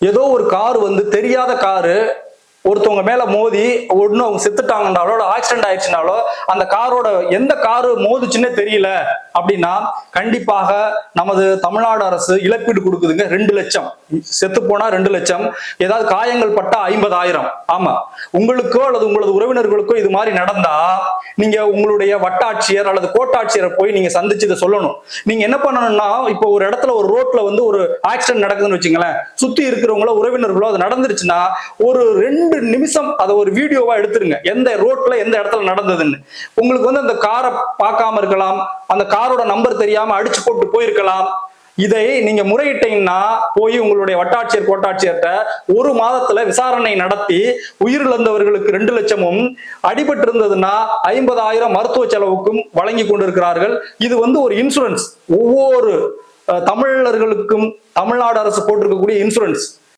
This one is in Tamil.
ஏதோ ஒரு கார் வந்து தெரியாத காரு ஒருத்தவங்க மேல மோதி ஒன்னு அவங்க செத்துட்டாங்கன்னாலோ ஆக்சிடென்ட் ஆயிடுச்சுனாலோ அந்த காரோட எந்த காரு மோதுச்சுன்னே தெரியல அப்படின்னா கண்டிப்பாக நமது தமிழ்நாடு அரசு இழப்பீடு கொடுக்குதுங்க. 2 லட்சம். செத்து போனா 2 லட்சம், ஏதாவது காயங்கள் பட்டா 50,000. ஆமா, உங்களுக்கோ அல்லது உங்களது உறவினர்களுக்கோ இது மாதிரி நடந்தா நீங்க உங்களுடைய வட்டாட்சியர் அல்லது கோட்டாட்சியரை போய் நீங்க சந்திச்சு இதை சொல்லணும். நீங்க என்ன பண்ணணும்னா, இப்போ ஒரு இடத்துல ஒரு ரோட்ல வந்து ஒரு ஆக்சிடென்ட் நடக்குதுன்னு வச்சுங்களேன், சுத்தி இருக்கிறவங்களோ உறவினர்களோ அது நடந்துருச்சுன்னா ஒரு 2 நிமிஷம் அதை ஒரு வீடியோவா எடுத்துருங்க, எந்த ரோட்ல எந்த இடத்துல நடந்ததுன்னு. உங்களுக்கு வந்து அந்த காரை பார்க்காம இருக்கலாம், அந்த காரோட நம்பர் தெரியாம அடிச்சு போட்டு போயிருக்கலாம். இதை நீங்க முறையிட்டீங்கன்னா போய் உங்களுடைய வட்டாட்சியர் கோட்டாட்சியர்கிட்ட 1 மாதத்துல விசாரணை நடத்தி உயிரிழந்தவர்களுக்கு 2 லட்சமும் அடிபட்டு இருந்ததுன்னா 50,000 மருத்துவ செலவுக்கும் வழங்கி கொண்டிருக்கிறார்கள். இது வந்து ஒரு இன்சூரன்ஸ், ஒவ்வொரு தமிழர்களுக்கும் தமிழ்நாடு அரசு போட்டிருக்கக்கூடிய இன்சூரன்ஸ்.